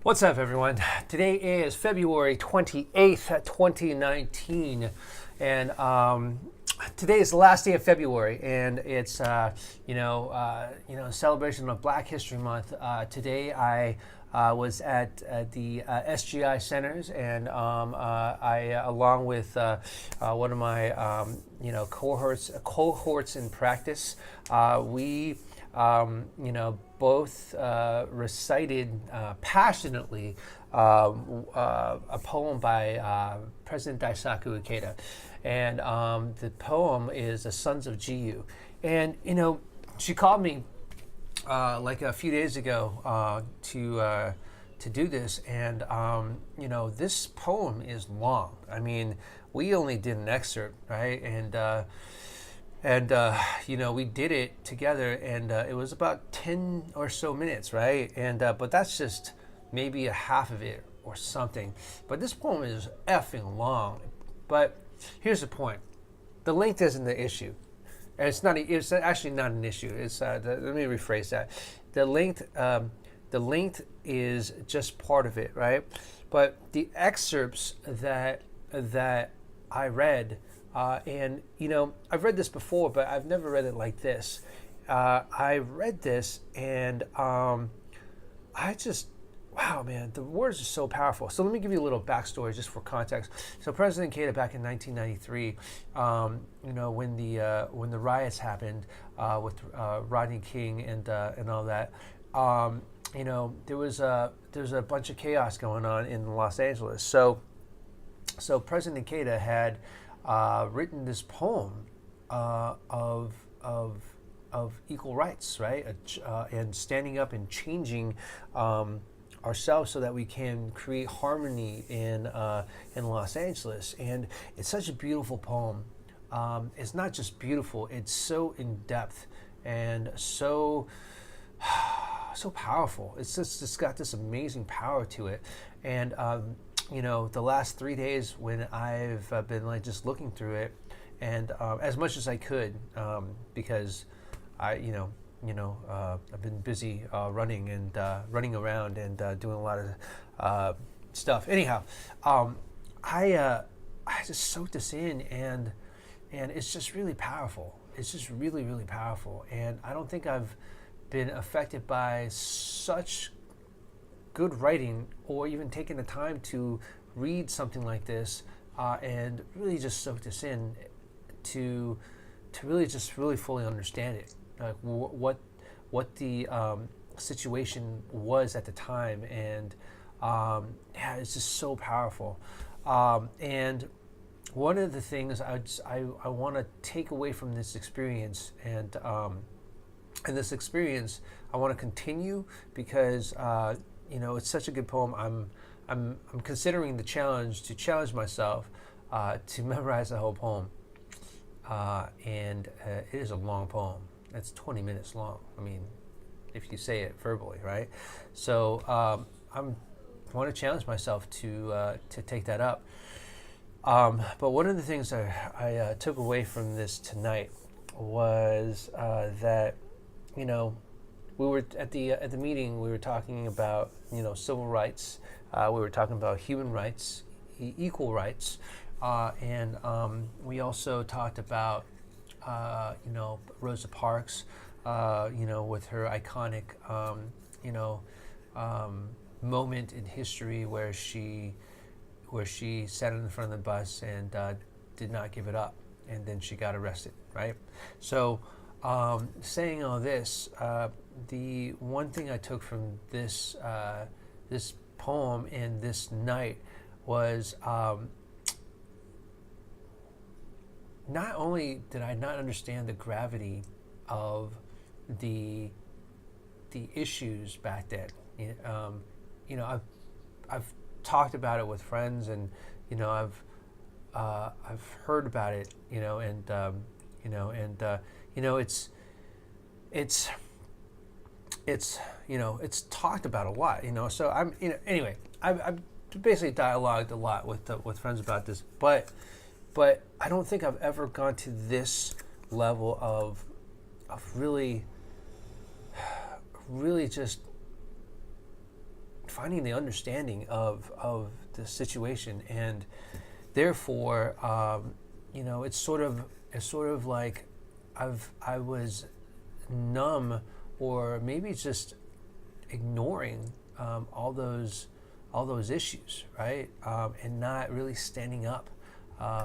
What's up, everyone? Today is February 28th, 2019, and today is the last day of February, and it's celebration of Black History Month. Today I was at the SGI centers, and I, along with one of my cohorts in practice, we both recited passionately a poem by President Daisaku Ikeda. And the poem is The Sons of Chiu. And, she called me like a few days ago to do this. And, this poem is long. I mean, we only did an excerpt, right? And we did it together, and it was about 10 or so minutes, right? And but that's just maybe a half of it or something. But this poem is effing long. But here's the point: the length isn't the issue. And it's actually not an issue. Let me rephrase that. The length is just part of it, right? But the excerpts that I read. And I've read this before, but I've never read it like this. I read this, and wow, man, the words are so powerful. So let me give you a little backstory just for context. So President Ikeda, back in 1993, when the riots happened with Rodney King and all that, there was a bunch of chaos going on in Los Angeles. So President Ikeda had written this poem of equal rights, right? And standing up and changing ourselves so that we can create harmony in Los Angeles. And it's such a beautiful poem. It's not just beautiful; it's so in depth and so powerful. It's got this amazing power to it. And the last 3 days when I've been just looking through it, and as much as I could, because I've been busy running around and doing a lot of stuff. Anyhow, I just soaked this in, and it's just really powerful. It's just really, really powerful, and I don't think I've been affected by such good writing, or even taking the time to read something like this and really just soak this in to really fully understand it, what the situation was at the time, and it's just so powerful. And one of the things I want to take away from this experience, and this experience I want to continue, because it's such a good poem. I'm considering the challenge to challenge myself to memorize the whole poem, and it is a long poem. It's 20 minutes long. I mean, if you say it verbally, right? So I want to challenge myself to take that up. But one of the things I took away from this tonight was that we were at the meeting. We were talking about civil rights. We were talking about human rights, equal rights, and we also talked about Rosa Parks, with her iconic moment in history where she sat in front of the bus and did not give it up, and then she got arrested, right? So saying all this, the one thing I took from this poem and this night was not only did I not understand the gravity of the issues back then. I've talked about it with friends, and I've heard about it, it's talked about a lot, So anyway, I've basically dialogued a lot with friends about this, but I don't think I've ever gone to this level of really just finding the understanding of the situation, and therefore, it's sort of like I was numb, or maybe just ignoring all those issues, right? And not really standing up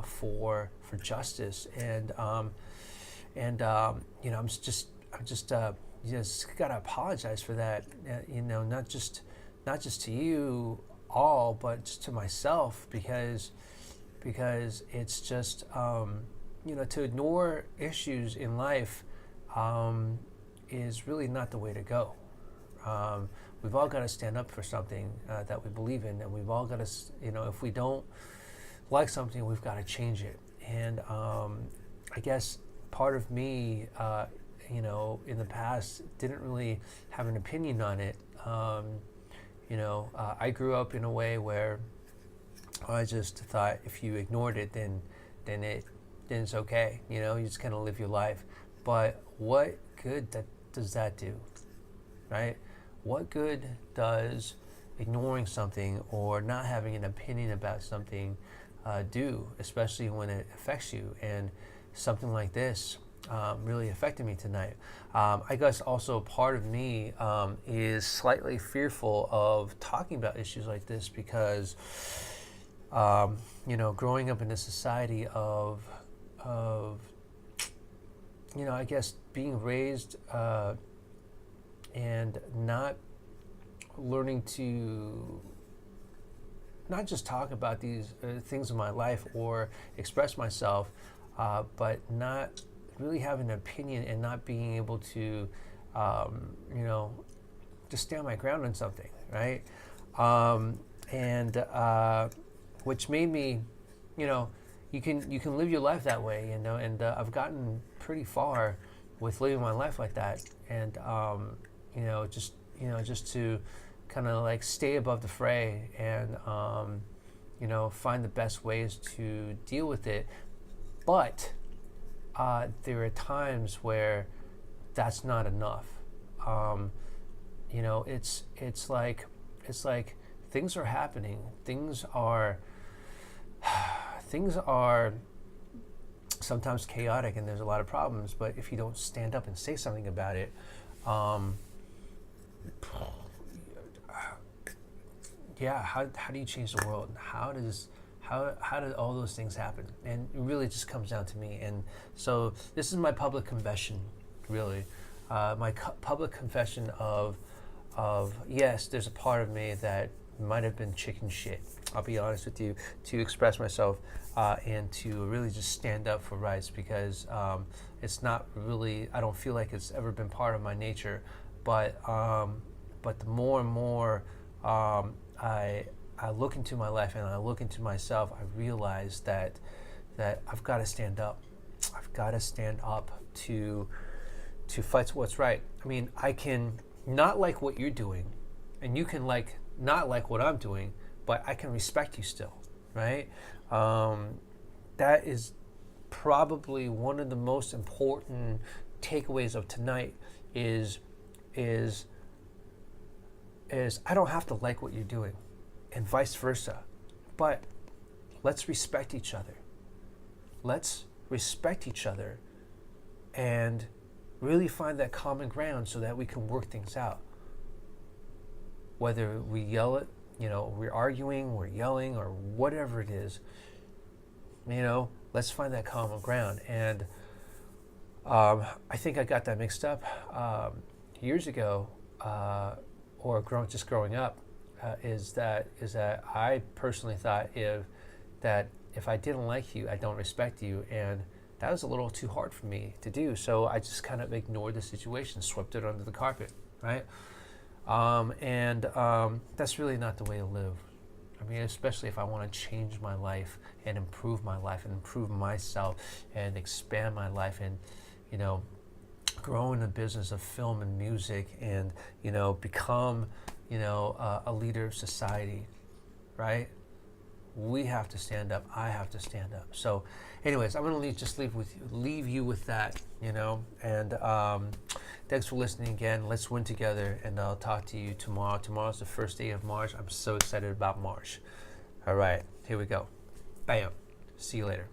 for justice, and I'm just gotta apologize for that. Not just to you all, but just to myself, because it's just to ignore issues in life is really not the way to go. We've all got to stand up for something that we believe in, and we've all got to, if we don't like something, we've got to change it. And I guess part of me, in the past, didn't really have an opinion on it. I grew up in a way where I just thought if you ignored it, then it's okay. You just kind of live your life. But what good does that do, right? What good does ignoring something or not having an opinion about something do, especially when it affects you? And something like this really affected me tonight. I guess also part of me is slightly fearful of talking about issues like this because, growing up in a society of I guess being raised and not learning to not just talk about these things in my life or express myself, but not really having an opinion and not being able to, just stand my ground on something, right? Which made me, you can live your life that way, and I've gotten pretty far with living my life like that, and just to kind of like stay above the fray and find the best ways to deal with it. But there are times where that's not enough. It's like things are happening. Things are sometimes chaotic, and there's a lot of problems. But if you don't stand up and say something about it, how do you change the world? How did all those things happen? And it really just comes down to me. And so this is my public confession, really. My public confession of yes, there's a part of me that might have been chicken shit. I'll be honest with you, to express myself and to really just stand up for rights, because it's not really, I don't feel like it's ever been part of my nature. But the more and more I look into my life and I look into myself, I realize that I've got to stand up. I've got to stand up to fight what's right. I mean, I can not like what you're doing, and you can not like what I'm doing, but I can respect you still, right? That is probably one of the most important takeaways of tonight is I don't have to like what you're doing, and vice versa. But let's respect each other. Let's respect each other and really find that common ground so that we can work things out. Whether we yell it, we're arguing, we're yelling, or whatever it is, let's find that common ground. And I think I got that mixed up years ago, or growing up, is that I personally thought if I didn't like you, I don't respect you, and that was a little too hard for me to do. So I just kind of ignored the situation, swept it under the carpet, right? That's really not the way to live. I mean, especially if I want to change my life and improve my life and improve myself and expand my life and, grow in the business of film and music and, become, a leader of society, right? We have to stand up. I have to stand up. So anyways, I'm going to leave you with that, and Thanks for listening again. Let's win together, and I'll talk to you tomorrow. Tomorrow's the first day of March. I'm so excited about March. All right, here we go. Bam. See you later.